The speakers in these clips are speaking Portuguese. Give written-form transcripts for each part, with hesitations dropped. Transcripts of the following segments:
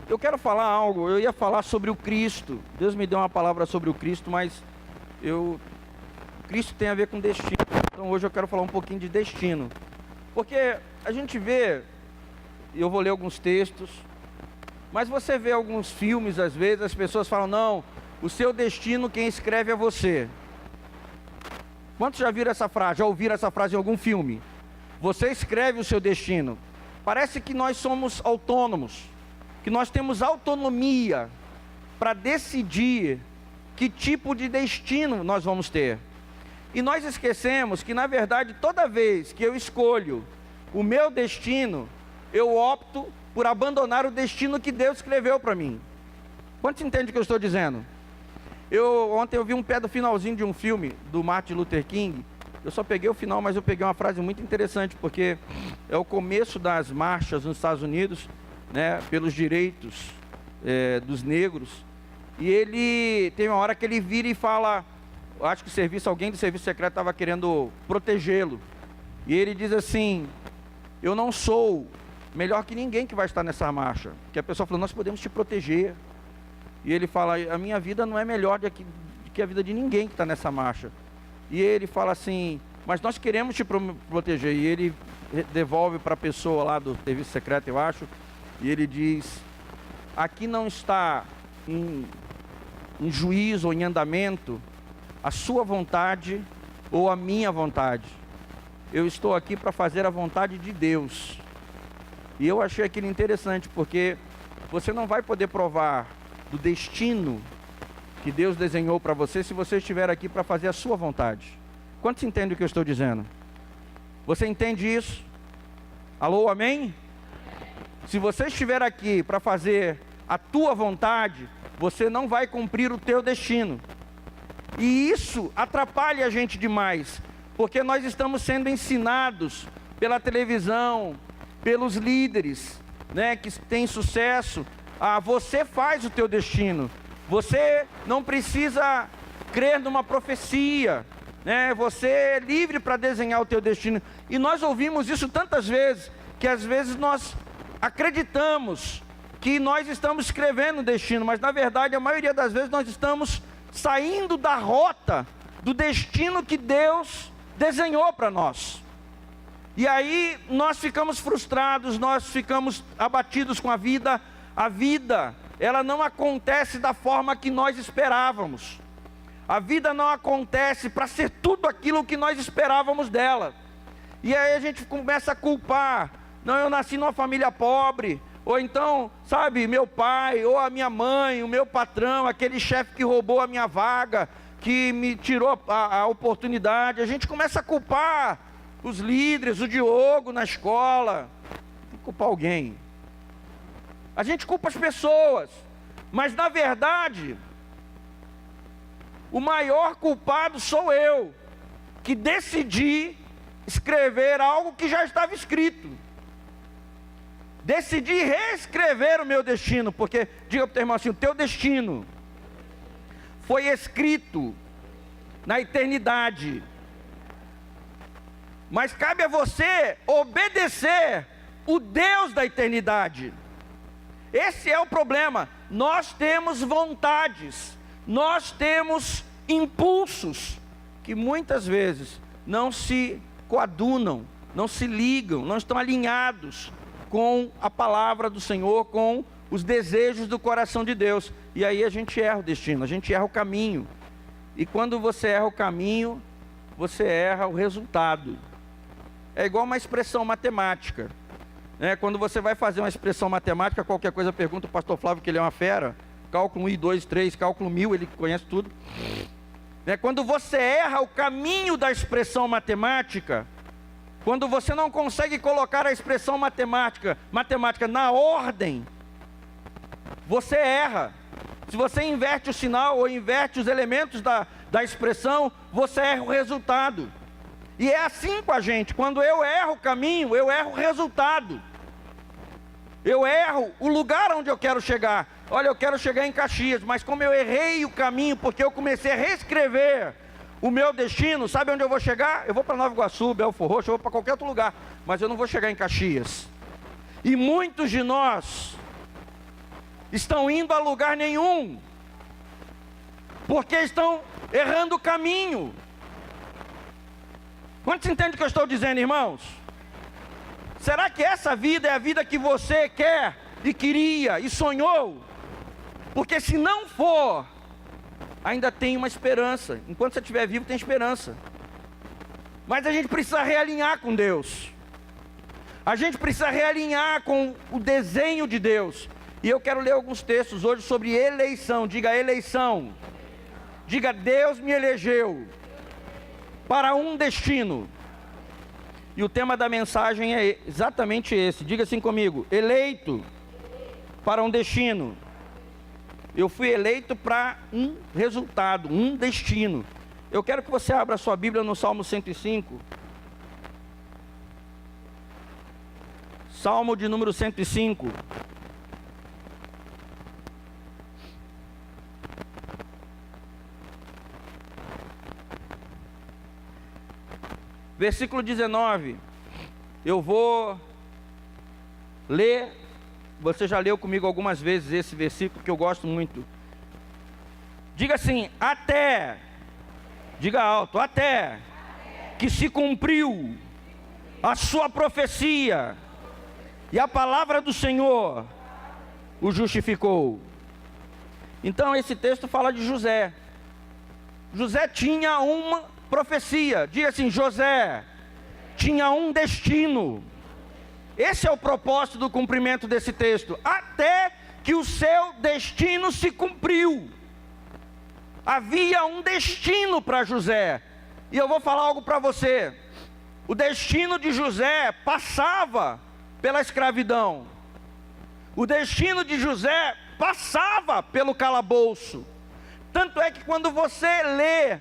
Eu quero falar algo, eu ia falar sobre o Cristo. Deus me deu uma palavra sobre o Cristo, mas Cristo tem a ver com destino. Então hoje eu quero falar um pouquinho de destino. Porque a gente vê, eu vou ler alguns textos, mas você vê alguns filmes, às vezes, as pessoas falam, não, o seu destino quem escreve é você. Quantos já viram essa frase, já ouviram essa frase em algum filme? Você escreve o seu destino. Parece que nós somos autônomos, que nós temos autonomia para decidir que tipo de destino nós vamos ter. E nós esquecemos que, na verdade, toda vez que eu escolho o meu destino, eu opto por abandonar o destino que Deus escreveu para mim. Quantos entendem o que eu estou dizendo? Ontem eu vi um pé do finalzinho de um filme do Martin Luther King. Eu só peguei o final, mas eu peguei uma frase muito interessante, porque é o começo das marchas nos Estados Unidos, né, pelos direitos dos negros. E ele tem uma hora que ele vira e fala, acho que alguém do serviço secreto estava querendo protegê-lo. E ele diz assim, eu não sou melhor que ninguém que vai estar nessa marcha. Que a pessoa falou, nós podemos te proteger. E ele fala, a minha vida não é melhor do que a vida de ninguém que está nessa marcha. E ele fala assim, mas nós queremos te proteger. E ele devolve para a pessoa lá do serviço secreto, eu acho. E ele diz, aqui não está em juízo ou em andamento a sua vontade ou a minha vontade. Eu estou aqui para fazer a vontade de Deus. E eu achei aquilo interessante, porque você não vai poder provar do destino que Deus desenhou para você se você estiver aqui para fazer a sua vontade. Quantos entendem o que eu estou dizendo? Você entende isso? Alô, amém? Se você estiver aqui para fazer a tua vontade, você não vai cumprir o teu destino. E isso atrapalha a gente demais, porque nós estamos sendo ensinados pela televisão, pelos líderes, né, que têm sucesso, você faz o teu destino. Você não precisa crer numa profecia, né? Você é livre para desenhar o teu destino. E nós ouvimos isso tantas vezes, que às vezes nós acreditamos que nós estamos escrevendo o destino, mas na verdade a maioria das vezes nós estamos saindo da rota do destino que Deus desenhou para nós. E aí nós ficamos frustrados, nós ficamos abatidos com a vida. A vida, ela não acontece da forma que nós esperávamos. A vida não acontece para ser tudo aquilo que nós esperávamos dela. E aí a gente começa a culpar. Não, eu nasci numa família pobre. Ou então, sabe, meu pai, ou a minha mãe, o meu patrão, aquele chefe que roubou a minha vaga, que me tirou a oportunidade. A gente começa a culpar os líderes, o Diogo na escola. Tem que culpar alguém. A gente culpa as pessoas, mas na verdade, o maior culpado sou eu, que decidi escrever algo que já estava escrito. Decidi reescrever o meu destino, porque, diga para o teu irmão assim, o teu destino foi escrito na eternidade. Mas cabe a você obedecer o Deus da eternidade. Esse é o problema. Nós temos vontades, nós temos impulsos que muitas vezes não se coadunam, não se ligam, não estão alinhados com a palavra do Senhor, com os desejos do coração de Deus. E aí a gente erra o destino, a gente erra o caminho. E quando você erra o caminho, você erra o resultado. É igual uma expressão matemática. Quando você vai fazer uma expressão matemática, qualquer coisa pergunta o pastor Flávio, que ele é uma fera. Cálculo 1, 2, 3, cálculo 1000, ele conhece tudo. Quando você erra o caminho da expressão matemática, quando você não consegue colocar a expressão matemática na ordem, você erra. Se você inverte o sinal ou inverte os elementos da expressão, você erra o resultado. E é assim com a gente, quando eu erro o caminho, eu erro o resultado. Eu erro o lugar onde eu quero chegar. Olha, eu quero chegar em Caxias, mas como eu errei o caminho, porque eu comecei a reescrever o meu destino, sabe onde eu vou chegar? Eu vou para Nova Iguaçu, Belfor Roxo, eu vou para qualquer outro lugar, mas eu não vou chegar em Caxias. E muitos de nós estão indo a lugar nenhum, porque estão errando o caminho. Quantos entendem o que eu estou dizendo, irmãos? Será que essa vida é a vida que você quer e queria e sonhou? Porque se não for, ainda tem uma esperança. Enquanto você estiver vivo, tem esperança. Mas a gente precisa realinhar com Deus. A gente precisa realinhar com o desenho de Deus. E eu quero ler alguns textos hoje sobre eleição. Diga eleição. Diga, Deus me elegeu para um destino. E o tema da mensagem é exatamente esse. Diga assim comigo: eleito para um destino. Eu fui eleito para um resultado, um destino. Eu quero que você abra a sua Bíblia no Salmo 105. Salmo de número 105. Versículo 19. Eu vou ler. Você já leu comigo algumas vezes esse versículo que eu gosto muito. Diga assim: até. Diga alto: até que se cumpriu a sua profecia e a palavra do Senhor o justificou. Então esse texto fala de José. José tinha uma profecia. Diga assim: José tinha um destino. Esse é o propósito do cumprimento desse texto. Até que o seu destino se cumpriu. Havia um destino para José. E eu vou falar algo para você. O destino de José passava pela escravidão. O destino de José passava pelo calabouço. Tanto é que quando você lê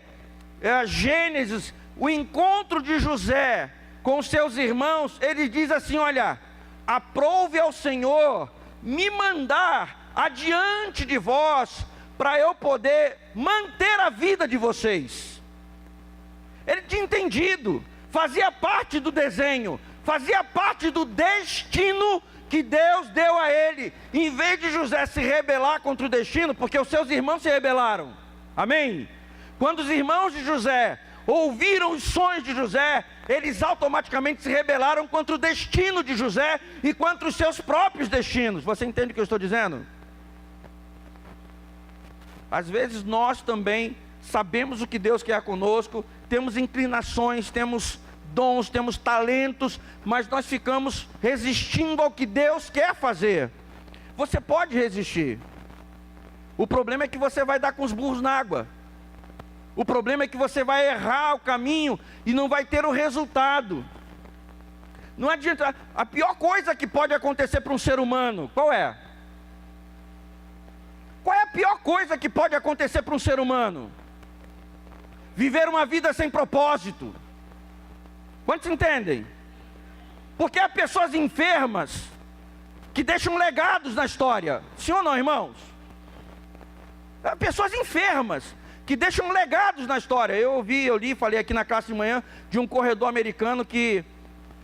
Gênesis, o encontro de José com seus irmãos, ele diz assim: olha, aprouve ao Senhor me mandar adiante de vós, para eu poder manter a vida de vocês. Ele tinha entendido, fazia parte do desenho, fazia parte do destino que Deus deu a ele. Em vez de José se rebelar contra o destino, porque os seus irmãos se rebelaram, amém? Quando os irmãos de José ouviram os sonhos de José, eles automaticamente se rebelaram contra o destino de José e contra os seus próprios destinos. Você entende o que eu estou dizendo? Às vezes nós também sabemos o que Deus quer conosco, temos inclinações, temos dons, temos talentos, mas nós ficamos resistindo ao que Deus quer fazer. Você pode resistir. O problema é que você vai dar com os burros na água. O problema é que você vai errar o caminho e não vai ter o resultado. Não adianta. A pior coisa que pode acontecer para um ser humano, qual é? Qual é a pior coisa que pode acontecer para um ser humano? Viver uma vida sem propósito. Quantos entendem? Porque há pessoas enfermas que deixam legados na história. Sim ou não, irmãos? Há pessoas enfermas que deixam legados na história. Eu li, falei aqui na classe de manhã, de um corredor americano que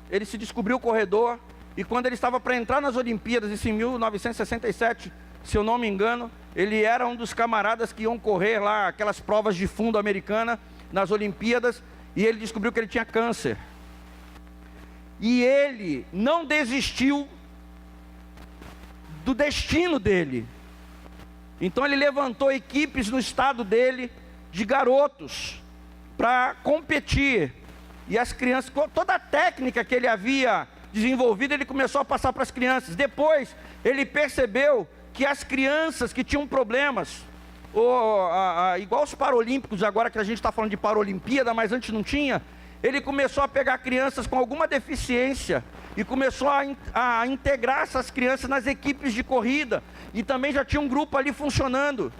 ele se descobriu corredor, e quando ele estava para entrar nas Olimpíadas, isso em 1967, se eu não me engano, ele era um dos camaradas que iam correr lá, aquelas provas de fundo americana, nas Olimpíadas, e ele descobriu que ele tinha câncer. E ele não desistiu do destino dele. Então ele levantou equipes no estado dele, de garotos, para competir. E as crianças, toda a técnica que ele havia desenvolvido, ele começou a passar para as crianças. Depois, ele percebeu que as crianças que tinham problemas, igual os paralímpicos, agora que a gente está falando de Paralimpíada, mas antes não tinha, ele começou a pegar crianças com alguma deficiência e começou a integrar essas crianças nas equipes de corrida, e também já tinha um grupo ali funcionando.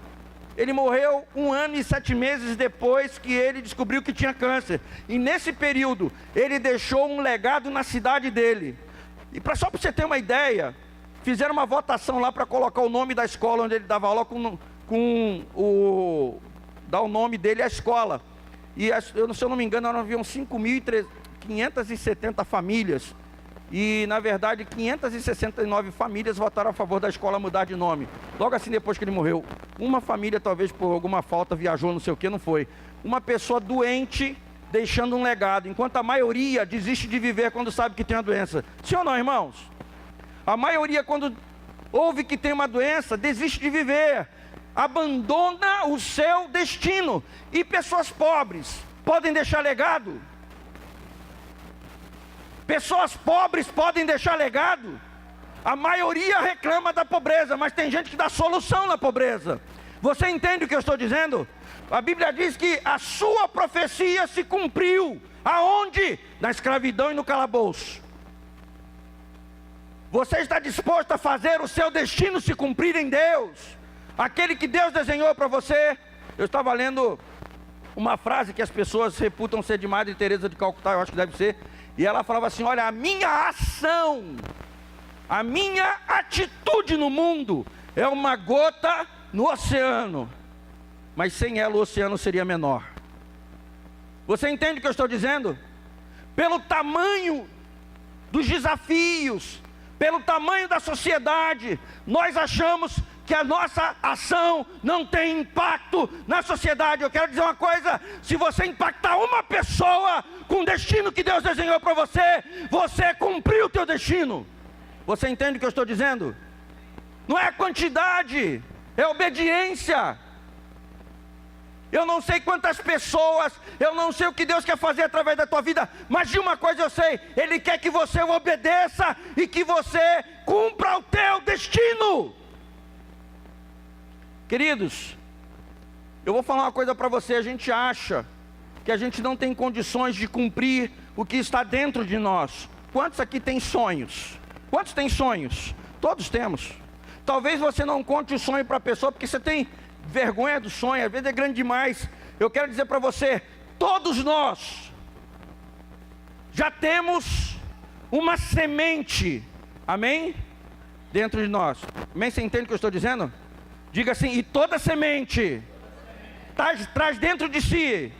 Ele morreu 1 ano e 7 meses depois que ele descobriu que tinha câncer, e nesse período ele deixou um legado na cidade dele. E só para você ter uma ideia, fizeram uma votação lá para colocar o nome da escola onde ele dava aula dar o nome dele à escola. E se eu não me engano, haviam 5.570 famílias. E, na verdade, 569 famílias votaram a favor da escola mudar de nome. Logo assim, depois que ele morreu. Uma família, talvez por alguma falta, viajou, não sei o que, não foi. Uma pessoa doente, deixando um legado. Enquanto a maioria desiste de viver quando sabe que tem uma doença. Sim ou não, irmãos? A maioria, quando ouve que tem uma doença, desiste de viver. Abandona o seu destino. E pessoas pobres podem deixar legado? Pessoas pobres podem deixar legado? A maioria reclama da pobreza, mas tem gente que dá solução na pobreza. Você entende o que eu estou dizendo? A Bíblia diz que a sua profecia se cumpriu. Aonde? Na escravidão e no calabouço. Você está disposto a fazer o seu destino se cumprir em Deus? Aquele que Deus desenhou para você? Eu estava lendo uma frase que as pessoas reputam ser de Madre Teresa de Calcutá, eu acho que deve ser. E ela falava assim, olha, a minha ação, a minha atitude no mundo é uma gota no oceano. Mas sem ela o oceano seria menor. Você entende o que eu estou dizendo? Pelo tamanho dos desafios, pelo tamanho da sociedade, nós achamos que a nossa ação não tem impacto na sociedade. Eu quero dizer uma coisa, se você impactar uma pessoa com o destino que Deus desenhou para você, você cumpriu o teu destino. Você entende o que eu estou dizendo? Não é quantidade, é obediência. Eu não sei quantas pessoas, eu não sei o que Deus quer fazer através da tua vida, mas de uma coisa eu sei, Ele quer que você o obedeça e que você cumpra o teu destino. Queridos, eu vou falar uma coisa para você, a gente acha que a gente não tem condições de cumprir o que está dentro de nós. Quantos aqui têm sonhos? Quantos têm sonhos? Todos temos. Talvez você não conte o sonho para a pessoa porque você tem vergonha do sonho, às vezes é grande demais. Eu quero dizer para você, todos nós já temos uma semente, amém? Dentro de nós, amém? Você entende o que eu estou dizendo? Diga assim, e toda semente traz dentro de si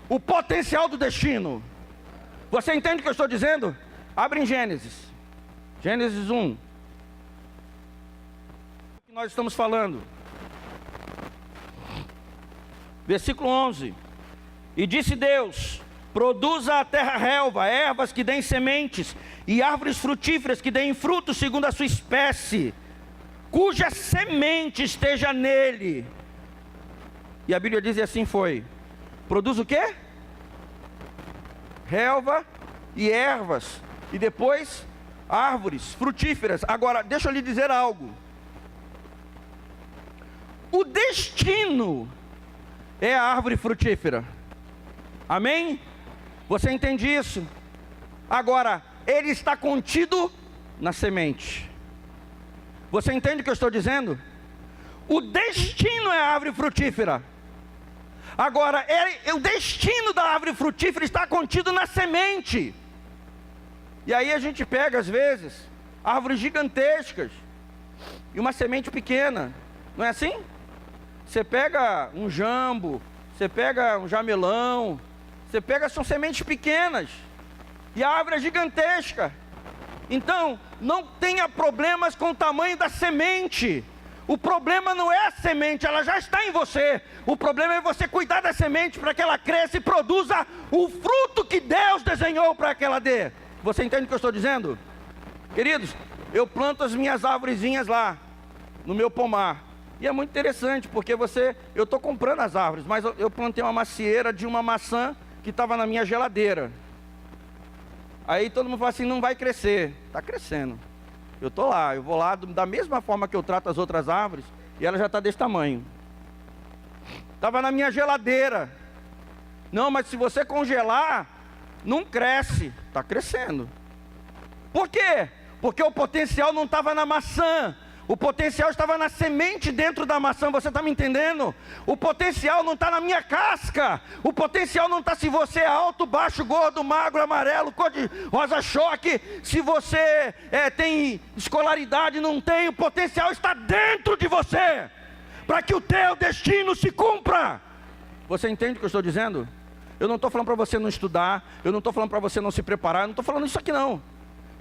o potencial do destino. Você entende o que eu estou dizendo? Abre em Gênesis, Gênesis 1. O que nós estamos falando? Versículo 11. E disse Deus, produza a terra relva, ervas que deem sementes, e árvores frutíferas que deem frutos segundo a sua espécie, cuja semente esteja nele. E a Bíblia diz, e assim foi. Produz o quê? Relva e ervas, e depois árvores frutíferas. Agora, deixa eu lhe dizer algo. O destino é a árvore frutífera. Amém? Você entende isso? Agora, ele está contido na semente. Você entende o que eu estou dizendo? O destino é a árvore frutífera. Agora, o destino da árvore frutífera está contido na semente. E aí a gente pega, às vezes, árvores gigantescas e uma semente pequena. Não é assim? Você pega um jambo, você pega um jamelão, são sementes pequenas, e a árvore é gigantesca. Então, não tenha problemas com o tamanho da semente. O problema não é a semente, ela já está em você. O problema é você cuidar da semente para que ela cresça e produza o fruto que Deus desenhou para que ela dê. Você entende o que eu estou dizendo? Queridos, eu planto as minhas árvorezinhas lá, no meu pomar. E é muito interessante, porque eu estou comprando as árvores, mas eu plantei uma macieira de uma maçã que estava na minha geladeira. Aí todo mundo fala assim, não vai crescer. Está crescendo. Eu vou lá, da mesma forma que eu trato as outras árvores, e ela já está desse tamanho. Estava na minha geladeira. Não, mas se você congelar, não cresce. Está crescendo. Por quê? Porque o potencial não estava na maçã. O potencial estava na semente dentro da maçã, você está me entendendo? O potencial não está na minha casca. O potencial não está se você é alto, baixo, gordo, magro, amarelo, cor de rosa choque. Se você tem escolaridade, não tem. O potencial está dentro de você, para que o teu destino se cumpra. Você entende o que eu estou dizendo? Eu não estou falando para você não estudar, eu não estou falando para você não se preparar, eu não estou falando isso aqui não.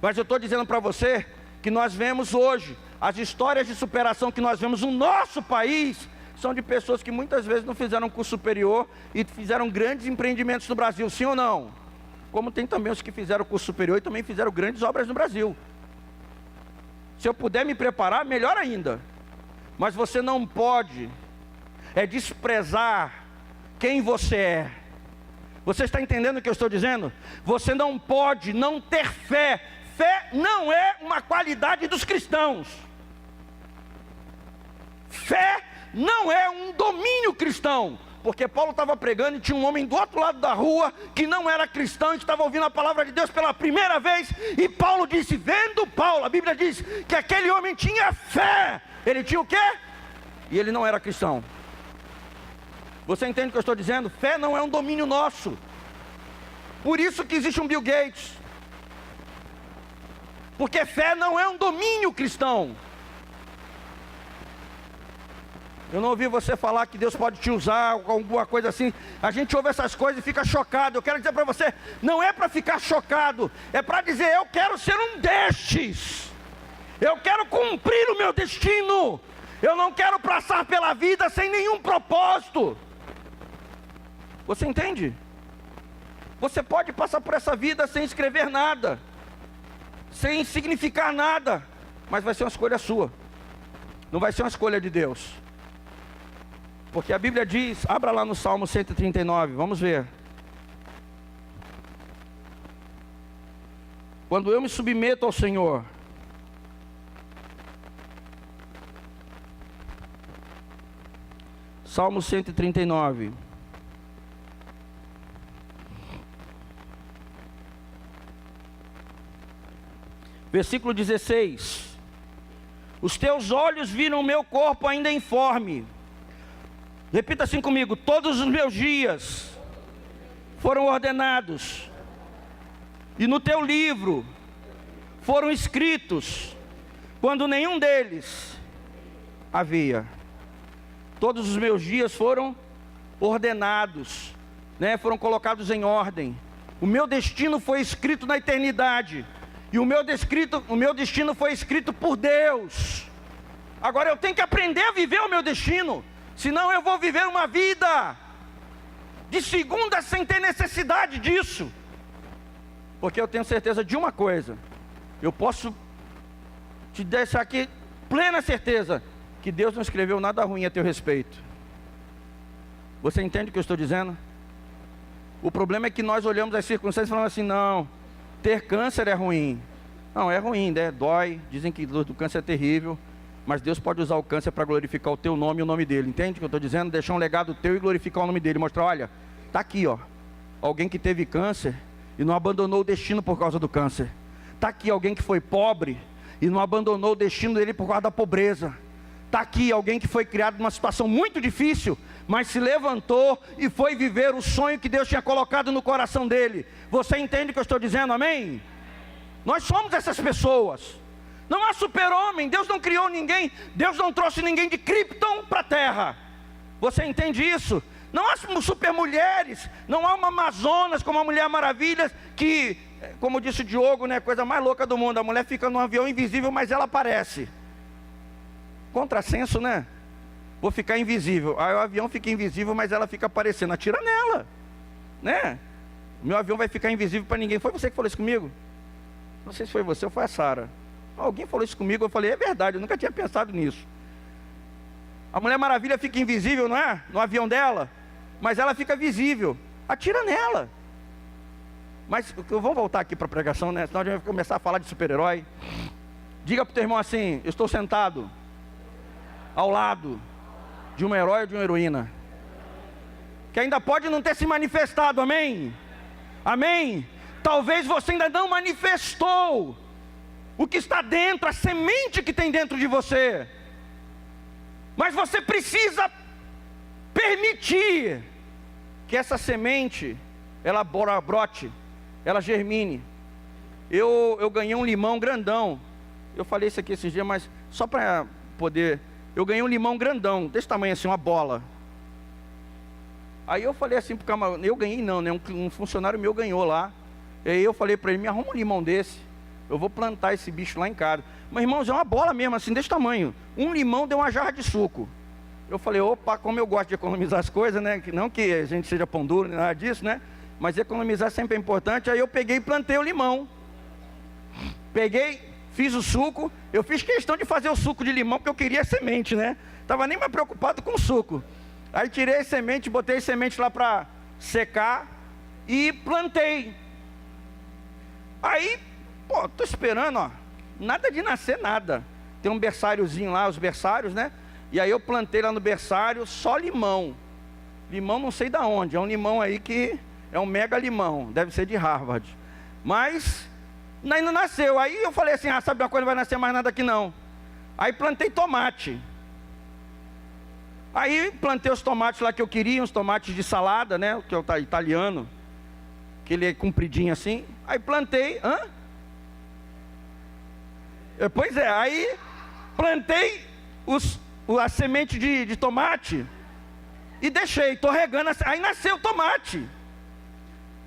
Mas eu estou dizendo para você que nós vemos hoje, as histórias de superação que nós vemos no nosso país, são de pessoas que muitas vezes não fizeram curso superior e fizeram grandes empreendimentos no Brasil, sim ou não? Como tem também os que fizeram curso superior e também fizeram grandes obras no Brasil. Se eu puder me preparar, melhor ainda. Mas você não pode desprezar quem você é. Você está entendendo o que eu estou dizendo? Você não pode não ter fé. Fé não é uma qualidade dos cristãos. Fé não é um domínio cristão. Porque Paulo estava pregando e tinha um homem do outro lado da rua que não era cristão e que estava ouvindo a palavra de Deus pela primeira vez. E Paulo disse, vendo Paulo, a Bíblia diz que aquele homem tinha fé. Ele tinha o quê? E ele não era cristão. Você entende o que eu estou dizendo? Fé não é um domínio nosso. Por isso que existe um Bill Gates. Porque fé não é um domínio cristão. Eu não ouvi você falar que Deus pode te usar, alguma coisa assim. A gente ouve essas coisas e fica chocado. Eu quero dizer para você, não é para ficar chocado. É para dizer, eu quero ser um destes. Eu quero cumprir o meu destino. Eu não quero passar pela vida sem nenhum propósito. Você entende? Você pode passar por essa vida sem escrever nada, sem significar nada, mas vai ser uma escolha sua. Não vai ser uma escolha de Deus. Porque a Bíblia diz, abra lá no Salmo 139, vamos ver. Quando eu me submeto ao Senhor, Salmo 139. Versículo 16. Os teus olhos viram o meu corpo ainda informe. Repita assim comigo, todos os meus dias foram ordenados, e no teu livro foram escritos, quando nenhum deles havia. Todos os meus dias foram ordenados, né? Foram colocados em ordem. O meu destino foi escrito na eternidade, e o meu destino foi escrito por Deus. Agora eu tenho que aprender a viver o meu destino. Senão eu vou viver uma vida de segunda sem ter necessidade disso. Porque eu tenho certeza de uma coisa. Eu posso te deixar aqui plena certeza que Deus não escreveu nada ruim a teu respeito. Você entende o que eu estou dizendo? O problema é que nós olhamos as circunstâncias e falamos assim, não, ter câncer é ruim. Não, é ruim, né? Dói, dizem que o câncer é terrível. Mas Deus pode usar o câncer para glorificar o teu nome e o nome dele. Entende o que eu estou dizendo? Deixar um legado teu e glorificar o nome dele. Mostrar, olha, está aqui, ó. Alguém que teve câncer e não abandonou o destino por causa do câncer. Está aqui alguém que foi pobre e não abandonou o destino dele por causa da pobreza. Está aqui alguém que foi criado numa situação muito difícil, mas se levantou e foi viver o sonho que Deus tinha colocado no coração dele. Você entende o que eu estou dizendo? Amém? Nós somos essas pessoas. Não há super-homem, Deus não criou ninguém, Deus não trouxe ninguém de Krypton para a terra. Você entende isso? Não há super-mulheres, não há uma Amazonas como a Mulher Maravilha, que, como disse o Diogo, né, coisa mais louca do mundo, a mulher fica num avião invisível, mas ela aparece. Contrassenso, né? Vou ficar invisível, aí o avião fica invisível, mas ela fica aparecendo, atira nela, né? Meu avião vai ficar invisível para ninguém. Foi você que falou isso comigo? Não sei se foi você ou foi a Sara. Alguém falou isso comigo, eu falei, é verdade, eu nunca tinha pensado nisso. A Mulher Maravilha fica invisível, não é? No avião dela, mas ela fica visível. Atira nela. Mas vamos voltar aqui para a pregação, né? Senão a gente vai começar a falar de super-herói. Diga para o teu irmão assim, eu estou sentado ao lado de um herói ou de uma heroína que ainda pode não ter se manifestado, amém? Amém? Talvez você ainda não manifestou o que está dentro, a semente que tem dentro de você. Mas você precisa permitir que essa semente, ela brote, ela germine. Eu ganhei um limão grandão. Eu falei isso aqui esses dias, mas só para poder... Eu ganhei um limão grandão, desse tamanho assim, uma bola. Aí eu falei assim pro camarada, eu ganhei não, né? Um funcionário meu ganhou lá. E aí eu falei para ele, me arruma um limão desse. eu vou plantar esse bicho lá em casa. Mas, irmãos, é uma bola mesmo, assim, desse tamanho. Um limão deu uma jarra de suco. Eu falei, opa, como eu gosto de economizar as coisas, né? Não que a gente seja pão duro, nada disso, né? Mas economizar sempre é importante. Aí eu peguei e plantei o limão. Peguei, fiz o suco. Eu fiz questão de fazer o suco de limão, porque eu queria semente, né? Estava nem mais preocupado com o suco. Aí tirei a semente, botei a semente lá para secar e plantei. Aí, pô, tô esperando, ó, nada de nascer nada. Tem um berçáriozinho lá, os berçários, né? E aí eu plantei lá no berçário só limão. Limão não sei da onde, é um limão aí que é um mega limão, deve ser de Harvard. Mas ainda nasceu. Aí eu falei assim, sabe uma coisa, não vai nascer mais nada aqui não. Aí plantei tomate. Aí plantei os tomates lá que eu queria, uns tomates de salada, né? Que é o italiano, que ele é compridinho assim. Aí plantei, pois é, aí plantei a semente de tomate e deixei, estou regando, aí nasceu o tomate.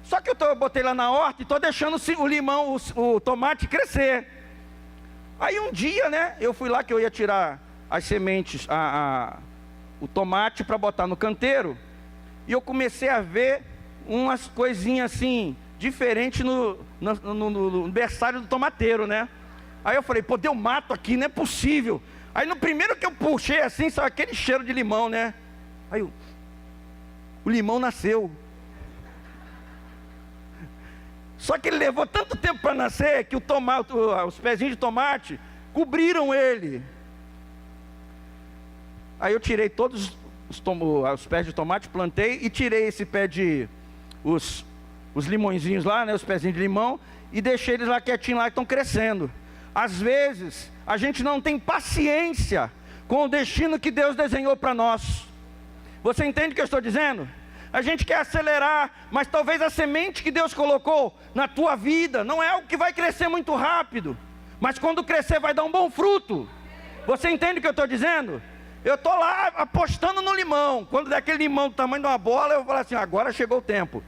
Só que eu botei lá na horta e estou deixando o limão, o tomate crescer. Aí um dia, né, eu fui lá que eu ia tirar as sementes, o tomate para botar no canteiro, e eu comecei a ver umas coisinhas assim, diferentes no berçário do tomateiro, né? Aí eu falei, pô, deu mato aqui, não é possível. Aí no primeiro que eu puxei assim, saiu aquele cheiro de limão, né? Aí o limão nasceu. Só que ele levou tanto tempo para nascer, que os pezinhos de tomate cobriram ele. Aí eu tirei todos os pés de tomate, plantei e tirei esse pé os limõezinhos lá, né, os pezinhos de limão, e deixei eles lá quietinhos lá, que estão crescendo. Às vezes, a gente não tem paciência com o destino que Deus desenhou para nós. Você entende o que eu estou dizendo? A gente quer acelerar, mas talvez a semente que Deus colocou na tua vida não é algo que vai crescer muito rápido, mas quando crescer vai dar um bom fruto. Você entende o que eu estou dizendo? Eu estou lá apostando no limão. Quando der aquele limão do tamanho de uma bola, eu vou falar assim, agora chegou o tempo.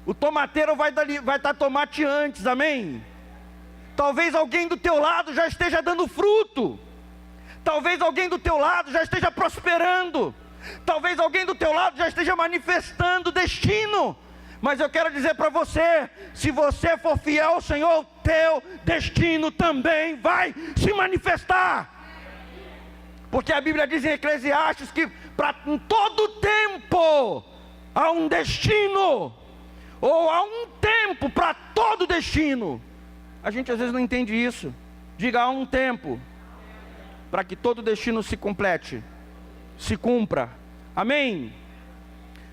O tomateiro vai dar tomate antes, amém? Talvez alguém do teu lado já esteja dando fruto. Talvez alguém do teu lado já esteja prosperando. Talvez alguém do teu lado já esteja manifestando destino. Mas eu quero dizer para você, se você for fiel ao Senhor, teu destino também vai se manifestar. Porque a Bíblia diz em Eclesiastes que em todo tempo há um destino, ou há um tempo para todo destino. A gente às vezes não entende isso. Diga, há um tempo para que todo destino se complete, se cumpra, amém?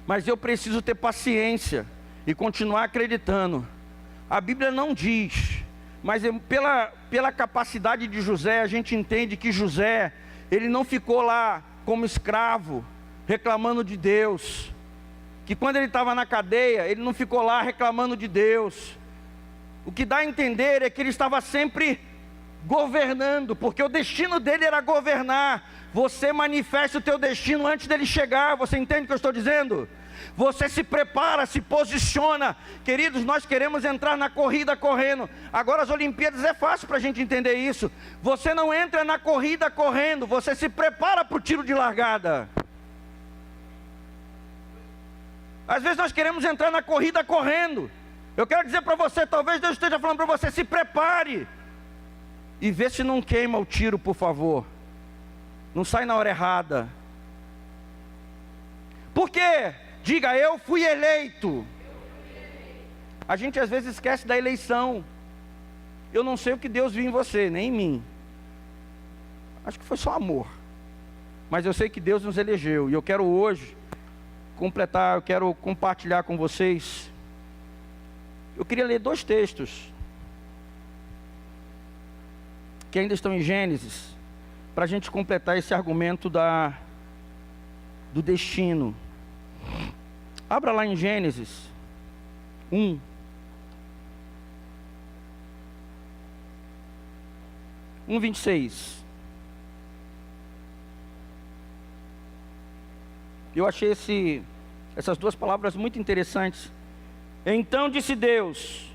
Mas eu preciso ter paciência e continuar acreditando. A Bíblia não diz, mas pela capacidade de José, a gente entende que José, ele não ficou lá como escravo, reclamando de Deus. Que quando ele estava na cadeia, ele não ficou lá reclamando de Deus. O que dá a entender é que ele estava sempre governando, porque o destino dele era governar. Você manifesta o teu destino antes dele chegar. Você entende o que eu estou dizendo? Você se prepara, se posiciona. Queridos, nós queremos entrar na corrida correndo. Agora as Olimpíadas é fácil para a gente entender isso. Você não entra na corrida correndo, você se prepara para o tiro de largada. Às vezes nós queremos entrar na corrida correndo. Eu quero dizer para você, talvez Deus esteja falando para você, se prepare. E vê se não queima o tiro, por favor. Não sai na hora errada. Por quê? Diga, eu fui eleito. A gente às vezes esquece da eleição. Eu não sei o que Deus viu em você, nem em mim. Acho que foi só amor. Mas eu sei que Deus nos elegeu. E eu quero hoje completar, eu quero compartilhar com vocês. Eu queria ler 2 textos que ainda estão em Gênesis, para a gente completar esse argumento do destino. Abra lá em Gênesis 1. Um 26. Eu achei essas 2 palavras muito interessantes. Então disse Deus: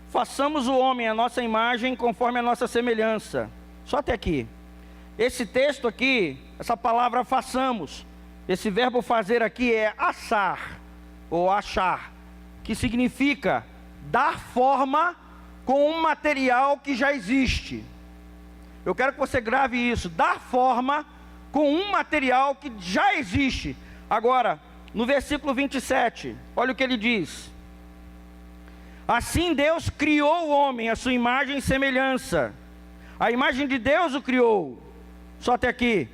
façamos o homem à nossa imagem, conforme a nossa semelhança. Só até aqui. Esse texto aqui, essa palavra façamos, esse verbo fazer aqui é assar, ou achar, que significa dar forma com um material que já existe. Eu quero que você grave isso, dar forma com um material que já existe. Agora, no versículo 27, olha o que ele diz. Assim Deus criou o homem, a sua imagem e semelhança. A imagem de Deus o criou. Só até aqui.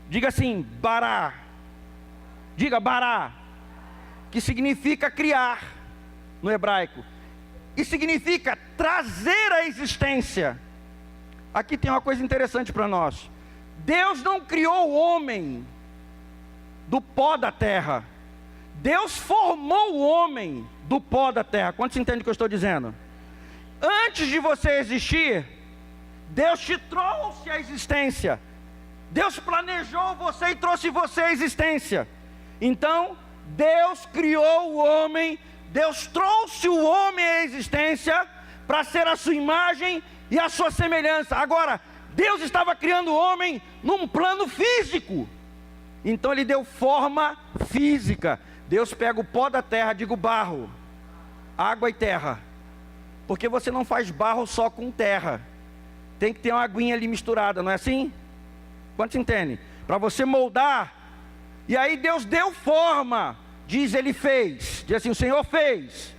Diga assim, bará. Diga bará. Que significa criar, no hebraico. E significa trazer à existência. Aqui tem uma coisa interessante para nós. Deus não criou o homem do pó da terra. Deus formou o homem do pó da terra. Quantos entendem o que eu estou dizendo? Antes de você existir, Deus te trouxe à existência. Deus planejou você e trouxe você à existência. Então, Deus criou o homem, Deus trouxe o homem à existência para ser a sua imagem e a sua semelhança. Agora, Deus estava criando o homem num plano físico. Então Ele deu forma física. Deus pega o pó da terra, digo barro, água e terra. Porque você não faz barro só com terra. Tem que ter uma aguinha ali misturada, não é assim? Quantos entendem? Para você moldar. E aí Deus deu forma. Diz Ele fez. Diz assim, o Senhor fez.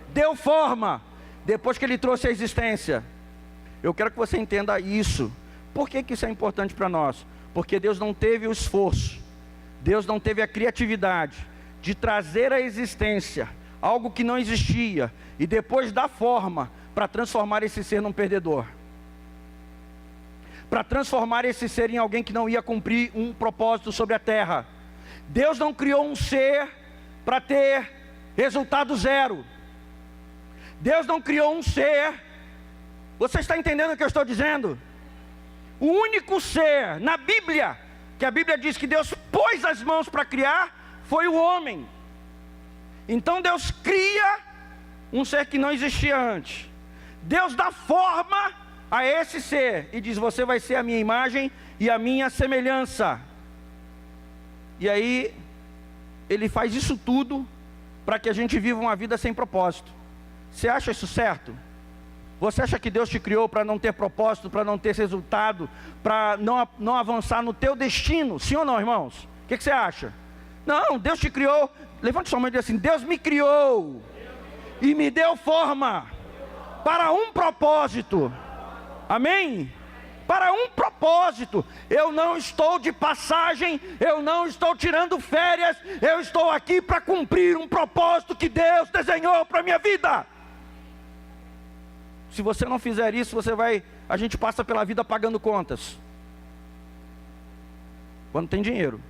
Deu forma. Depois que Ele trouxe a existência. Eu quero que você entenda isso. Por que isso é importante para nós? Porque Deus não teve o esforço. Deus não teve a criatividade de trazer à existência algo que não existia e depois dar forma para transformar esse ser num perdedor, para transformar esse ser em alguém que não ia cumprir um propósito sobre a terra. Deus não criou um ser para ter resultado zero. Deus não criou um ser. Você está entendendo o que eu estou dizendo? O único ser na Bíblia, que a Bíblia diz que Deus pôs as mãos para criar, foi o homem. Então Deus cria um ser que não existia antes. Deus dá forma a esse ser e diz, você vai ser a minha imagem e a minha semelhança. E aí Ele faz isso tudo para que a gente viva uma vida sem propósito. Você acha isso certo? Você acha que Deus te criou para não ter propósito, para não ter resultado, para não avançar no teu destino? Sim ou não, irmãos? O que você acha? Não, Deus te criou. Levante sua mão e diga assim, Deus me criou e me deu forma para um propósito. Amém? Para um propósito. Eu não estou de passagem, eu não estou tirando férias, eu estou aqui para cumprir um propósito que Deus desenhou para a minha vida. Se você não fizer isso, a gente passa pela vida pagando contas. Quando tem dinheiro.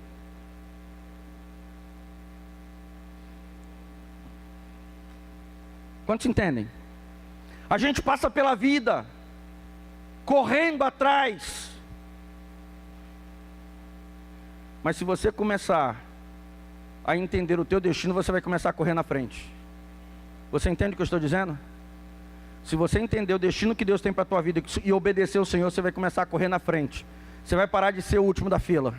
Quantos entendem? A gente passa pela vida correndo atrás. Mas se você começar a entender o teu destino, você vai começar a correr na frente. Você entende o que eu estou dizendo? Se você entender o destino que Deus tem para a tua vida e obedecer ao Senhor, você vai começar a correr na frente. Você vai parar de ser o último da fila.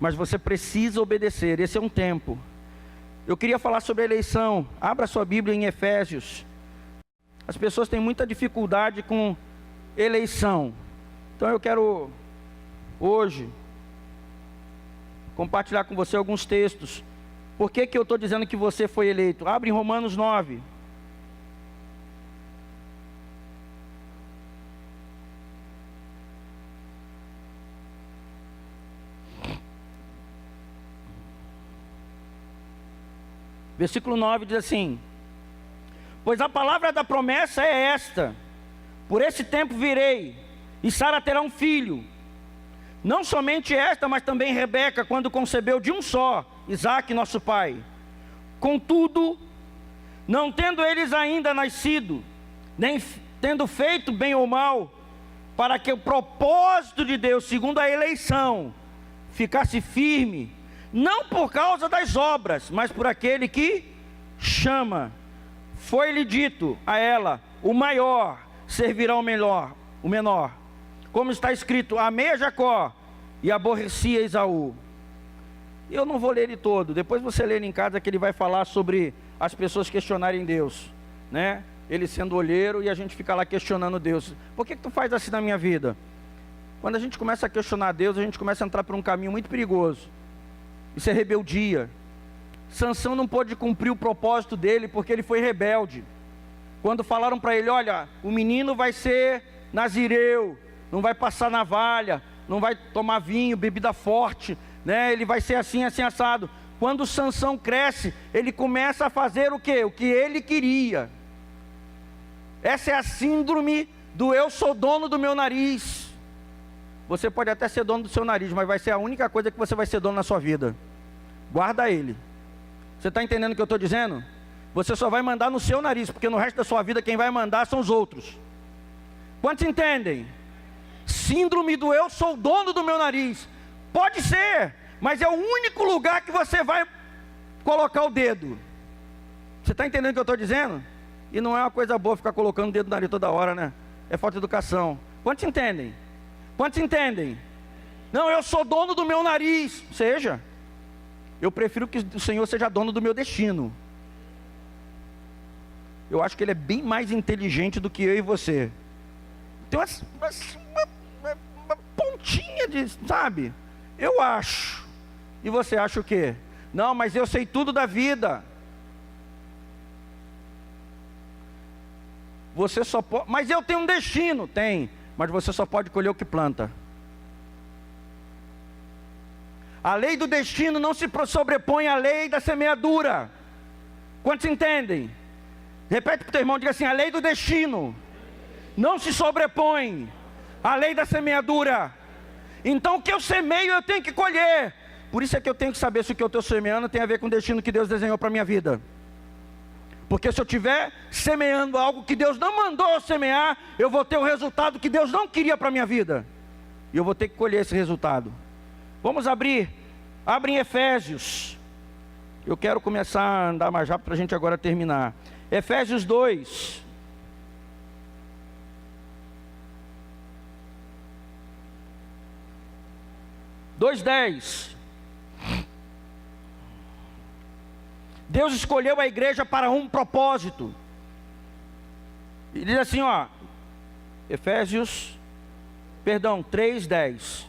Mas você precisa obedecer, esse é um tempo. Eu queria falar sobre a eleição. Abra sua Bíblia em Efésios. As pessoas têm muita dificuldade com eleição. Então eu quero hoje compartilhar com você alguns textos. Por que eu estou dizendo que você foi eleito? Abre em Romanos 9. Versículo 9 diz assim: pois a palavra da promessa é esta: por esse tempo virei, e Sara terá um filho. Não somente esta, mas também Rebeca, quando concebeu de um só, Isaque, nosso pai. Contudo, não tendo eles ainda nascido, nem tendo feito bem ou mal, para que o propósito de Deus, segundo a eleição, ficasse firme, não por causa das obras, mas por aquele que chama, foi-lhe dito a ela: o maior servirá o menor. Como está escrito, amei a Jacó e aborreci a Esaú. Eu não vou ler ele todo, depois você lê ele em casa, que ele vai falar sobre as pessoas questionarem Deus, né? Ele sendo olheiro e a gente fica lá questionando Deus. Por que tu faz assim na minha vida? Quando a gente começa a questionar Deus, a gente começa a entrar por um caminho muito perigoso. Isso é rebeldia. Sansão não pôde cumprir o propósito dele porque ele foi rebelde. Quando falaram para ele, olha, o menino vai ser nazireu, não vai passar navalha, não vai tomar vinho, bebida forte, né? Ele vai ser assim, assim, assado. Quando Sansão cresce, ele começa a fazer o quê? O que ele queria. Essa é a síndrome do eu sou dono do meu nariz. Você pode até ser dono do seu nariz, mas vai ser a única coisa que você vai ser dono na sua vida. Guarda ele. Você está entendendo o que eu estou dizendo? Você só vai mandar no seu nariz, porque no resto da sua vida quem vai mandar são os outros. Quantos entendem? Síndrome do eu sou dono do meu nariz. Pode ser, mas é o único lugar que você vai colocar o dedo. Você está entendendo o que eu estou dizendo? E não é uma coisa boa ficar colocando o dedo no nariz toda hora, né? É falta de educação. Quantos entendem? Quantos entendem? Não, eu sou dono do meu nariz. Seja. Eu prefiro que o Senhor seja dono do meu destino. Eu acho que Ele é bem mais inteligente do que eu e você. Tem uma pontinha de, sabe? Eu acho. E você acha o quê? Não, mas eu sei tudo da vida. Você só pode... Mas eu tenho um destino. Tem. Mas você só pode colher o que planta. A lei do destino não se sobrepõe à lei da semeadura. Quantos entendem? Repete para o teu irmão, diga assim, a lei do destino não se sobrepõe à lei da semeadura. Então o que eu semeio eu tenho que colher. Por isso é que eu tenho que saber se o que eu estou semeando tem a ver com o destino que Deus desenhou para a minha vida. Porque se eu estiver semeando algo que Deus não mandou eu semear, eu vou ter o resultado que Deus não queria para a minha vida. E eu vou ter que colher esse resultado. Vamos abrir. Abre em Efésios. Eu quero começar a andar mais rápido para a gente agora terminar. Efésios 2. Dois 10. Deus escolheu a igreja para um propósito. E diz assim, ó, Efésios, 3:10.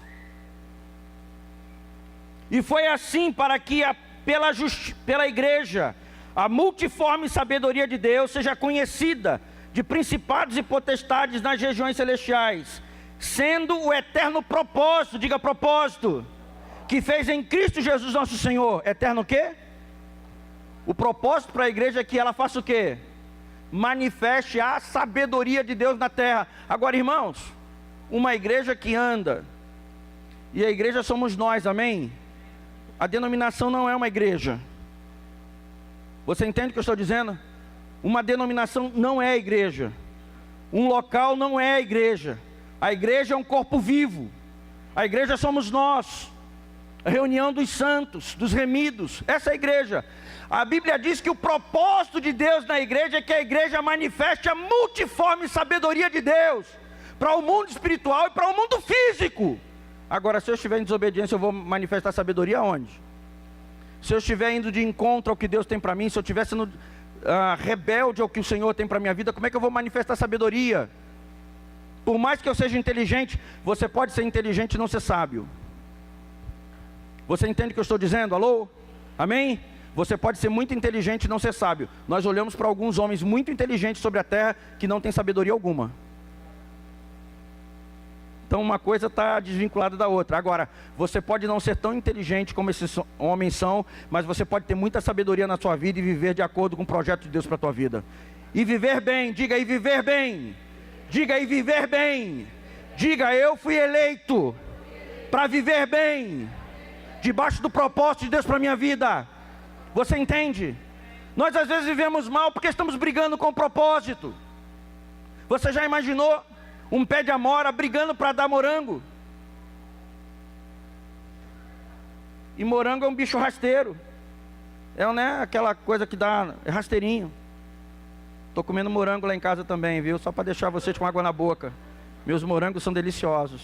E foi assim para que pela igreja a multiforme sabedoria de Deus seja conhecida de principados e potestades nas regiões celestiais, sendo o eterno propósito, diga propósito, que fez em Cristo Jesus nosso Senhor. Eterno o quê? O propósito para a igreja é que ela faça o quê? Manifeste a sabedoria de Deus na terra. Agora, irmãos, uma igreja que anda, e a igreja somos nós, amém? A denominação não é uma igreja. Você entende o que eu estou dizendo? Uma denominação não é a igreja. Um local não é a igreja. A igreja é um corpo vivo. A igreja somos nós. A reunião dos santos, dos remidos. Essa é a igreja. A Bíblia diz que o propósito de Deus na igreja é que a igreja manifeste a multiforme sabedoria de Deus para o mundo espiritual e para o mundo físico. Agora, se eu estiver em desobediência, eu vou manifestar sabedoria onde? Se eu estiver indo de encontro ao que Deus tem para mim, se eu estiver sendo rebelde ao que o Senhor tem para a minha vida, como é que eu vou manifestar sabedoria? Por mais que eu seja inteligente, você pode ser inteligente e não ser sábio. Você entende o que eu estou dizendo? Alô? Amém? Você pode ser muito inteligente e não ser sábio. Nós olhamos para alguns homens muito inteligentes sobre a terra que não têm sabedoria alguma. Então uma coisa está desvinculada da outra. Agora, você pode não ser tão inteligente como esses homens são, mas você pode ter muita sabedoria na sua vida e viver de acordo com o projeto de Deus para a tua vida. E viver bem, diga aí viver bem. Diga aí viver bem. Diga, eu fui eleito para viver bem, debaixo do propósito de Deus para a minha vida. Você entende? Nós às vezes vivemos mal porque estamos brigando com o propósito. Você já imaginou um pé de amora brigando para dar morango? E morango é um bicho rasteiro. É, né, aquela coisa que dá rasteirinho. Estou comendo morango lá em casa também, viu? Só para deixar vocês com água na boca. Meus morangos são deliciosos.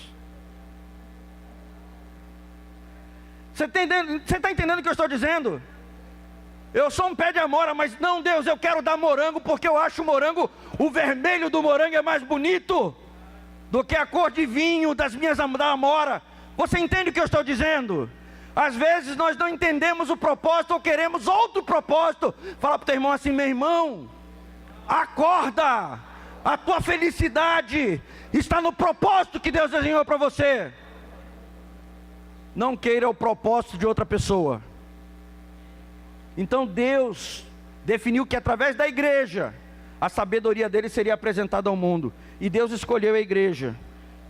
Você está entendendo o que eu estou dizendo? Eu sou um pé de amora, mas não, Deus, eu quero dar morango, porque eu acho o morango, o vermelho do morango é mais bonito do que a cor de vinho da amora. Você entende o que eu estou dizendo? Às vezes nós não entendemos o propósito ou queremos outro propósito. Fala para o teu irmão assim: meu irmão, acorda, a tua felicidade está no propósito que Deus desenhou para você. Não queira o propósito de outra pessoa. Então Deus definiu que através da igreja a sabedoria dele seria apresentada ao mundo. E Deus escolheu a igreja.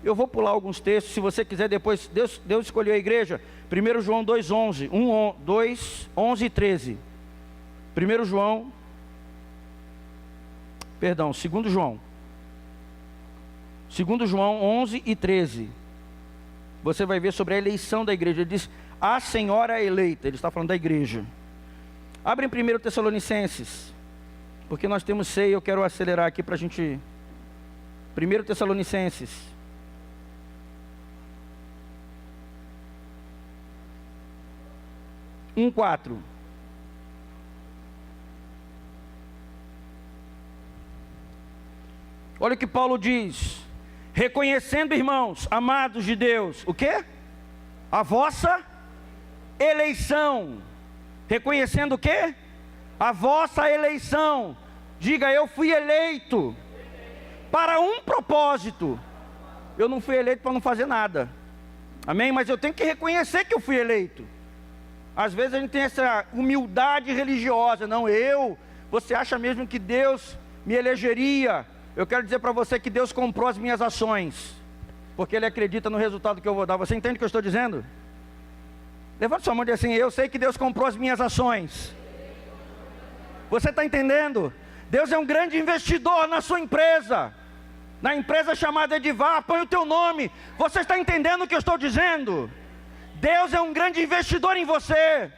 Eu vou pular alguns textos, se você quiser depois. Deus escolheu a igreja. 1 João 2,11, 2, 11 e 13. 2 João 11 e 13. Você vai ver sobre a eleição da igreja. Ele diz: a senhora é eleita. Ele está falando da igreja. Abre em 1 Tessalonicenses, porque nós temos ceia, eu quero acelerar aqui para a gente. 1 Tessalonicenses. Um 4. Olha o que Paulo diz: reconhecendo, irmãos, amados de Deus, o quê? A vossa eleição. Reconhecendo o quê? A vossa eleição. Diga: eu fui eleito para um propósito. Eu não fui eleito para não fazer nada. Amém? Mas eu tenho que reconhecer que eu fui eleito. Às vezes a gente tem essa humildade religiosa. Não, você acha mesmo que Deus me elegeria? Eu quero dizer para você que Deus comprou as minhas ações, porque Ele acredita no resultado que eu vou dar. Você entende o que eu estou dizendo? Levanta sua mão e diz assim: eu sei que Deus comprou as minhas ações. Você está entendendo? Deus é um grande investidor na sua empresa, na empresa chamada Edivar. Põe o teu nome. Você está entendendo o que eu estou dizendo? Deus é um grande investidor em você,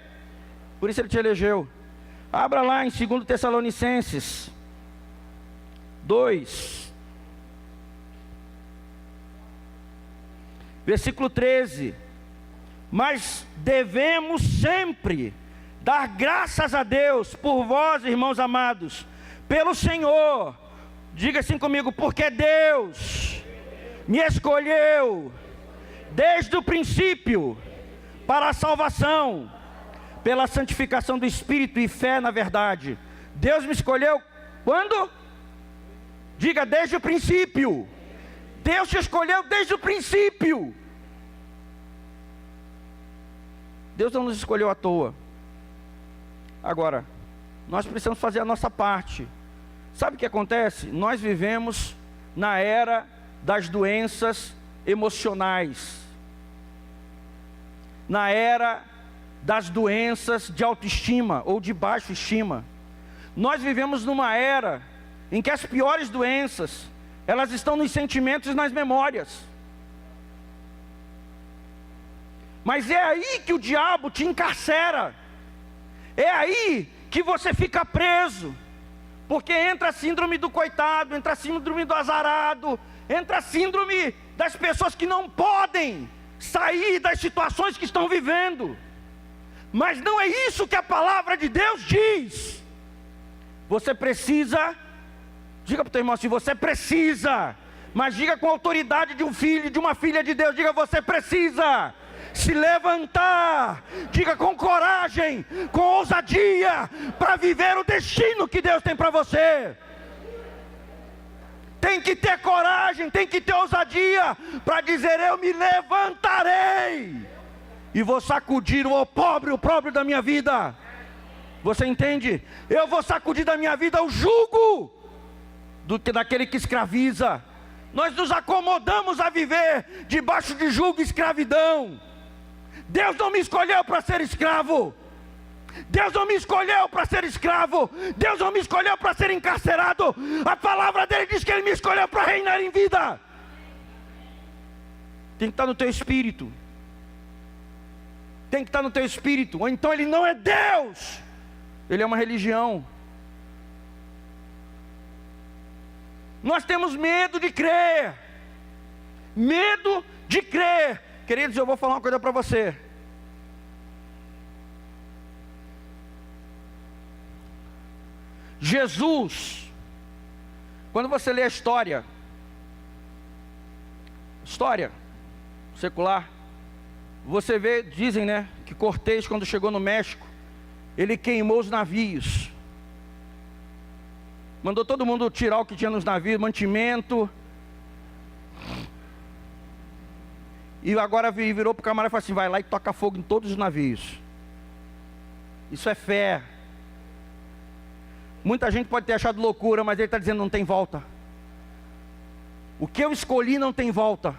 por isso Ele te elegeu. Abra lá em 2 Tessalonicenses 2, versículo 13. Mas devemos sempre dar graças a Deus por vós, irmãos amados, pelo Senhor. Diga assim comigo: porque Deus me escolheu desde o princípio para a salvação, pela santificação do Espírito e fé na verdade. Deus me escolheu quando? Diga: desde o princípio. Deus te escolheu desde o princípio. Deus não nos escolheu à toa. Agora, nós precisamos fazer a nossa parte. Sabe o que acontece? Nós vivemos na era das doenças emocionais, na era das doenças de autoestima ou de baixa estima. Nós vivemos numa era em que as piores doenças, elas estão nos sentimentos e nas memórias. Mas é aí que o diabo te encarcera. É aí que você fica preso. Porque entra a síndrome do coitado, entra a síndrome do azarado, entra a síndrome das pessoas que não podem sair das situações que estão vivendo. Mas não é isso que a palavra de Deus diz. Você precisa, diga para o teu irmão assim: você precisa, mas diga com autoridade de um filho, de uma filha de Deus. Diga: você precisa se levantar, diga com coragem, com ousadia, para viver o destino que Deus tem para você. Tem que ter coragem, tem que ter ousadia, para dizer: eu me levantarei, e vou sacudir o opróbrio da minha vida. Você entende? Eu vou sacudir da minha vida o jugo daquele que escraviza. Nós nos acomodamos a viver debaixo de jugo e escravidão. Deus não me escolheu para ser escravo. Deus não me escolheu para ser escravo. Deus não me escolheu para ser encarcerado. A palavra dele diz que ele me escolheu para reinar em vida. Tem que estar no teu espírito. Tem que estar no teu espírito. Ou então ele não é Deus, ele é uma religião. Nós temos medo de crer. Medo de crer. Queridos, eu vou falar uma coisa para você. Jesus, quando você lê a história secular, você vê, dizem, né, que Cortés, quando chegou no México, ele queimou os navios, mandou todo mundo tirar o que tinha nos navios, mantimento, e agora virou para o camarada e falou assim: vai lá e toca fogo em todos os navios. Isso é fé. Muita gente pode ter achado loucura, mas ele está dizendo: não tem volta. O que eu escolhi não tem volta.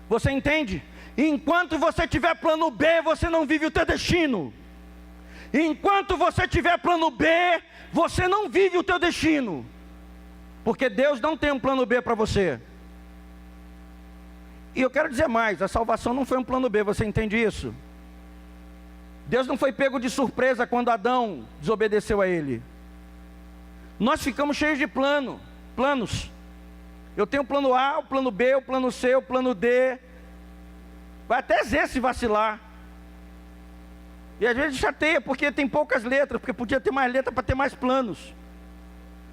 Você entende? Enquanto você tiver plano B, você não vive o teu destino. Enquanto você tiver plano B, você não vive o teu destino. Porque Deus não tem um plano B para você. E eu quero dizer mais, a salvação não foi um plano B, você entende isso? Deus não foi pego de surpresa quando Adão desobedeceu a Ele. Nós ficamos cheios de planos. Eu tenho o plano A, o plano B, o plano C, o plano D. Vai até Z se vacilar. E às vezes chateia porque tem poucas letras, porque podia ter mais letras para ter mais planos.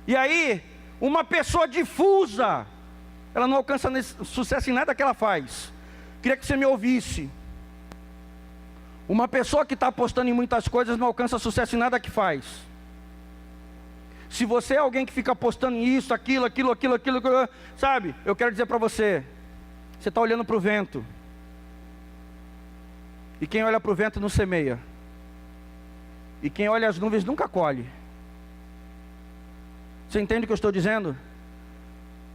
E aí, uma pessoa difusa, ela não alcança sucesso em nada que ela faz. Queria que você me ouvisse. Uma pessoa que está apostando em muitas coisas não alcança sucesso em nada que faz. Se você é alguém que fica apostando em isso, aquilo, sabe? Eu quero dizer para você, você está olhando para o vento. E quem olha para o vento não semeia. E quem olha as nuvens nunca colhe. Você entende o que eu estou dizendo?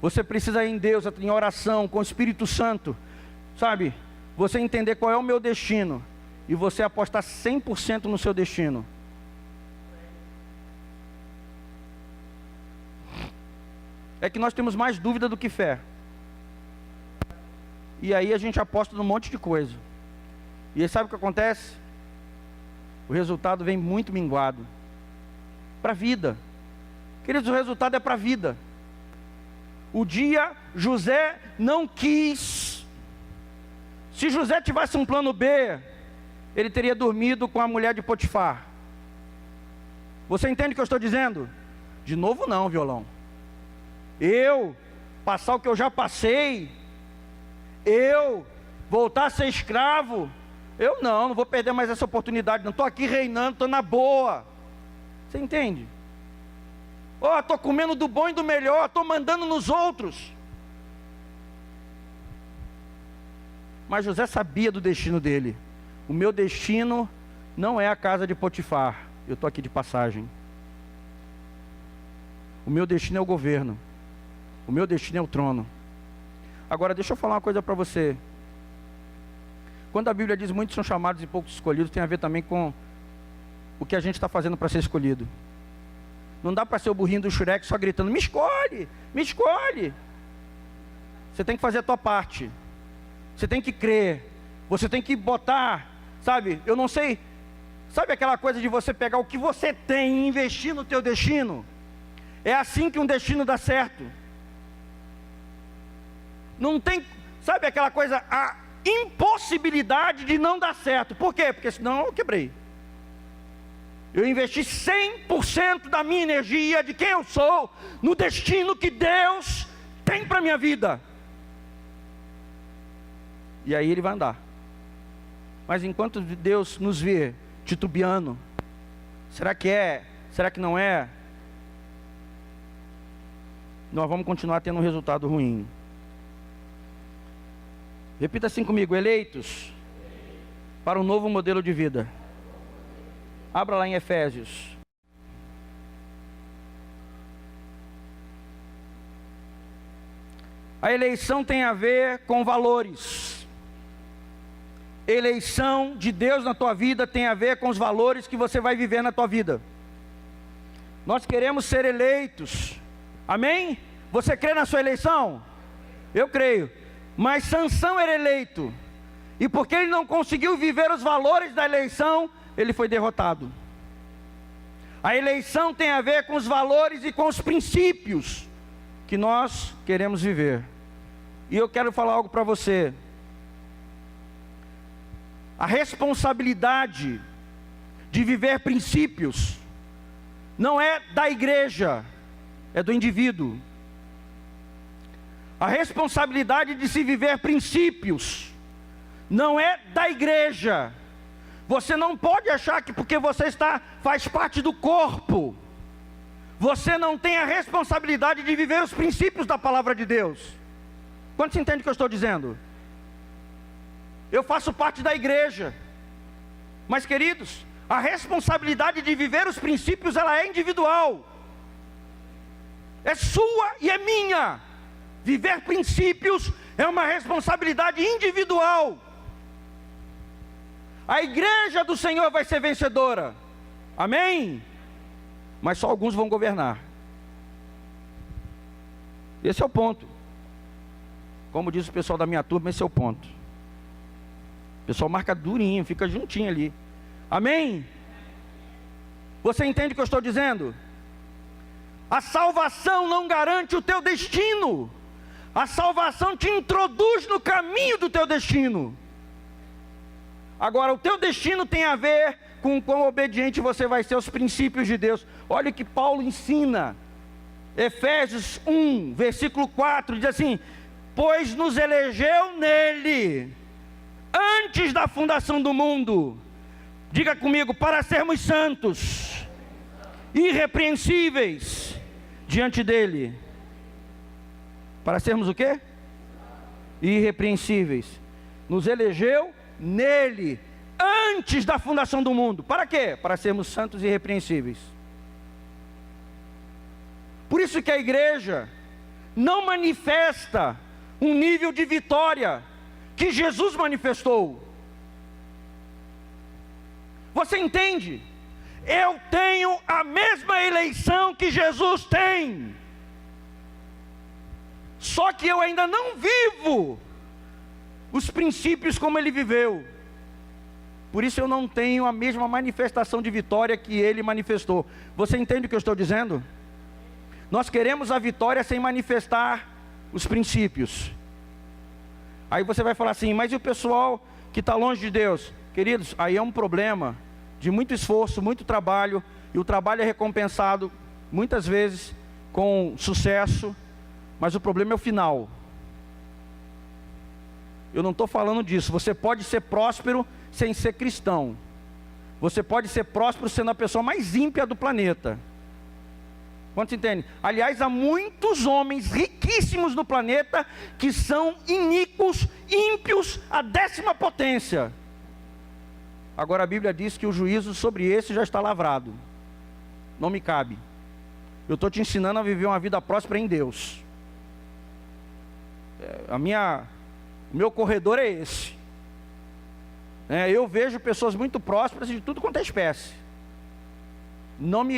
Você precisa ir em Deus, em oração, com o Espírito Santo, sabe? Você entender qual é o meu destino e você apostar 100% no seu destino. É que nós temos mais dúvida do que fé. E aí a gente aposta num monte de coisa. E aí sabe o que acontece? O resultado vem muito minguado. Para a vida. Queridos, o resultado é para a vida. O dia José não quis. Se José tivesse um plano B, ele teria dormido com a mulher de Potifar. Você entende o que eu estou dizendo? De novo não, violão. Eu passar o que eu já passei, eu voltar a ser escravo, eu não vou perder mais essa oportunidade, não estou aqui reinando, estou na boa. Você entende? Estou comendo do bom e do melhor, estou mandando nos outros. Mas José sabia do destino dele. O meu destino não é a casa de Potifar, eu estou aqui de passagem. O meu destino é o governo. O meu destino é o trono. Agora deixa eu falar uma coisa para você. Quando a Bíblia diz muitos são chamados e poucos escolhidos, tem a ver também com o que a gente está fazendo para ser escolhido. Não dá para ser o burrinho do Shrek só gritando: me escolhe, me escolhe. Você tem que fazer a tua parte. Você tem que crer. Você tem que botar, sabe, eu não sei, sabe aquela coisa de você pegar o que você tem e investir no teu destino? É assim que um destino dá certo. Não tem, sabe aquela coisa, a impossibilidade de não dar certo. Por quê? Porque senão eu quebrei. Eu investi 100% da minha energia, de quem eu sou, no destino que Deus tem para a minha vida. E aí ele vai andar. Mas enquanto Deus nos vê titubeando, será que é? Será que não é? Nós vamos continuar tendo um resultado ruim. Repita assim comigo: eleitos para um novo modelo de vida. Abra lá em Efésios. A eleição tem a ver com valores. Eleição de Deus na tua vida tem a ver com os valores que você vai viver na tua vida. Nós queremos ser eleitos. Amém? Você crê na sua eleição? Eu creio. Mas Sansão era eleito. E porque ele não conseguiu viver os valores da eleição, ele foi derrotado. A eleição tem a ver com os valores e com os princípios que nós queremos viver. E eu quero falar algo para você. A responsabilidade de viver princípios não é da igreja, é do indivíduo. A responsabilidade de se viver princípios não é da igreja. Você não pode achar que porque você faz parte do corpo, você não tem a responsabilidade de viver os princípios da palavra de Deus. Quantos entendem o que eu estou dizendo? Eu faço parte da igreja, mas queridos, a responsabilidade de viver os princípios, ela é individual. É sua e é minha. Viver princípios é uma responsabilidade individual. A igreja do Senhor vai ser vencedora. Amém? Mas só alguns vão governar. Esse é o ponto. Como diz o pessoal da minha turma, esse é o ponto. O pessoal marca durinho, fica juntinho ali. Amém? Você entende o que eu estou dizendo? A salvação não garante o teu destino. A salvação te introduz no caminho do teu destino. Agora, o teu destino tem a ver com quão obediente você vai ser aos princípios de Deus. Olha o que Paulo ensina. Efésios 1, versículo 4, diz assim: pois nos elegeu nele, antes da fundação do mundo. Diga comigo, para sermos santos, irrepreensíveis diante dele. Para sermos o quê? Irrepreensíveis. Nos elegeu nele, antes da fundação do mundo. Para quê? Para sermos santos e irrepreensíveis. Por isso que a igreja não manifesta um nível de vitória que Jesus manifestou. Você entende? Eu tenho a mesma eleição que Jesus tem, só que eu ainda não vivo os princípios como ele viveu. Por isso eu não tenho a mesma manifestação de vitória que ele manifestou. Você entende o que eu estou dizendo? Nós queremos a vitória sem manifestar os princípios. Aí você vai falar assim, mas e o pessoal que está longe de Deus? Queridos, aí é um problema de muito esforço, muito trabalho, e o trabalho é recompensado muitas vezes com sucesso, mas o problema é o final. Eu não estou falando disso. Você pode ser próspero sem ser cristão. Você pode ser próspero sendo a pessoa mais ímpia do planeta. Quantos entendem? Aliás, há muitos homens riquíssimos no planeta que são iníquos, ímpios, a 10ª potência. Agora a Bíblia diz que o juízo sobre esse já está lavrado. Não me cabe. Eu estou te ensinando a viver uma vida próspera em Deus. O meu corredor é esse. Eu vejo pessoas muito prósperas de tudo quanto é espécie.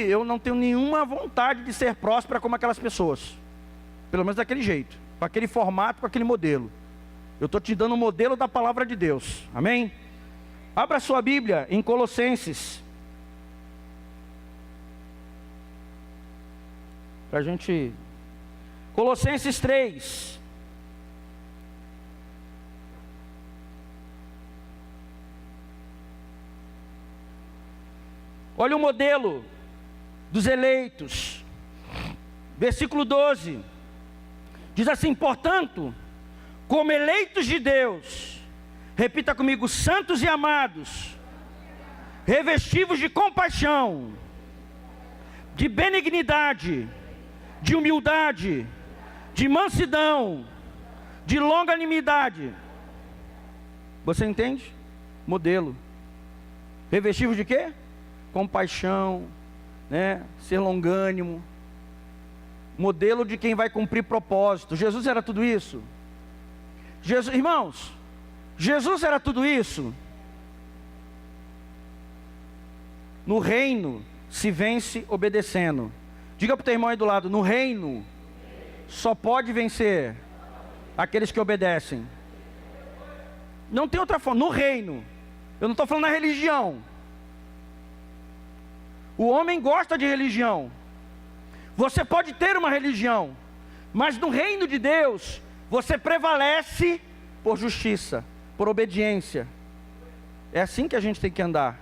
Eu não tenho nenhuma vontade de ser próspera como aquelas pessoas. Pelo menos daquele jeito, com aquele formato, com aquele modelo. Eu estou te dando o modelo da palavra de Deus. Amém? Abra sua Bíblia em Colossenses. Para a gente... Colossenses 3. Olha o modelo dos eleitos. Versículo 12. Diz assim: portanto, como eleitos de Deus, repita comigo, santos e amados, revestivos de compaixão, de benignidade, de humildade, de mansidão, de longanimidade. Você entende? Modelo. Revestivos de quê? Compaixão, ser longânimo. Modelo de quem vai cumprir propósito. Jesus era tudo isso? Irmãos, Jesus era tudo isso? No reino se vence obedecendo. Diga para o teu irmão aí do lado: no reino só pode vencer aqueles que obedecem. Não tem outra forma. No reino. Eu não estou falando na religião. O homem gosta de religião. Você pode ter uma religião, Mas no reino de Deus, você prevalece por justiça, por obediência. É assim que a gente tem que andar.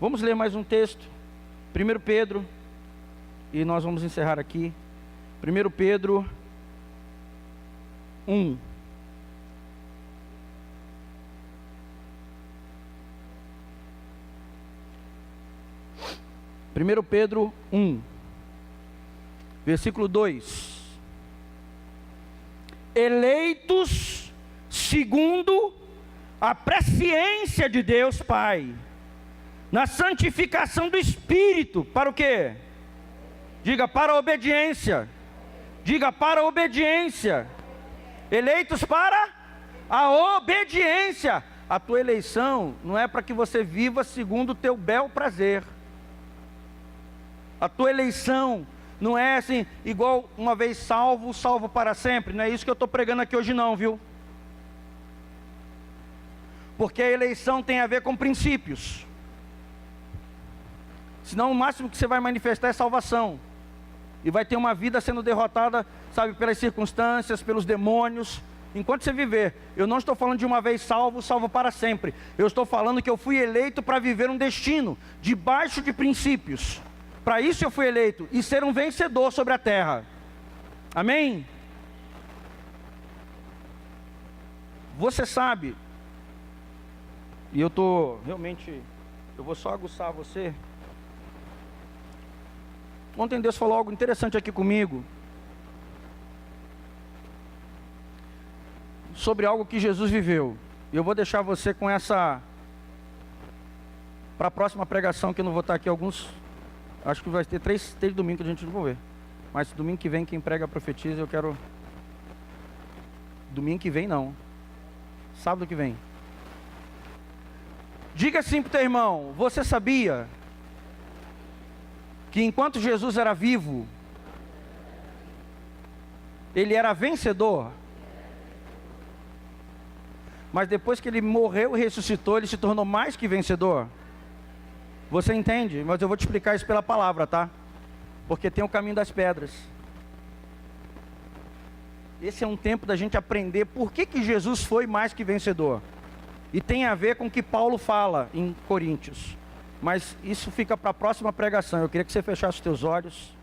Vamos ler mais um texto. 1 Pedro, e nós vamos encerrar aqui. 1 Pedro 1. Primeiro Pedro 1, versículo 2. Eleitos segundo a presciência de Deus Pai, na santificação do Espírito, para o quê? Diga, para a obediência. Diga, para a obediência. Eleitos para a obediência. A tua eleição não é para que você viva segundo o teu bel prazer. A tua eleição não é assim, igual uma vez salvo, salvo para sempre. Não é isso que eu estou pregando aqui hoje não, viu? Porque a eleição tem a ver com princípios. Senão o máximo que você vai manifestar é salvação. E vai ter uma vida sendo derrotada, sabe, pelas circunstâncias, pelos demônios. Enquanto você viver, eu não estou falando de uma vez salvo, salvo para sempre. Eu estou falando que eu fui eleito para viver um destino, debaixo de princípios. Para isso eu fui eleito, e ser um vencedor sobre a terra. Amém? Você sabe, e eu estou realmente, eu vou só aguçar você. Ontem Deus falou algo interessante aqui comigo, sobre algo que Jesus viveu. E eu vou deixar você com essa, para a próxima pregação, que eu não vou estar aqui acho que vai ter três domingos que a gente não vai ver. Mas domingo que vem, quem prega profetiza, eu quero... Domingo que vem não, sábado que vem. Diga assim para o teu irmão: você sabia que enquanto Jesus era vivo, ele era vencedor? Mas depois que ele morreu e ressuscitou, ele se tornou mais que vencedor? Você entende? Mas eu vou te explicar isso pela palavra, tá? Porque tem o caminho das pedras. Esse é um tempo da gente aprender por que Jesus foi mais que vencedor. E tem a ver com o que Paulo fala em Coríntios. Mas isso fica para a próxima pregação. Eu queria que você fechasse os teus olhos.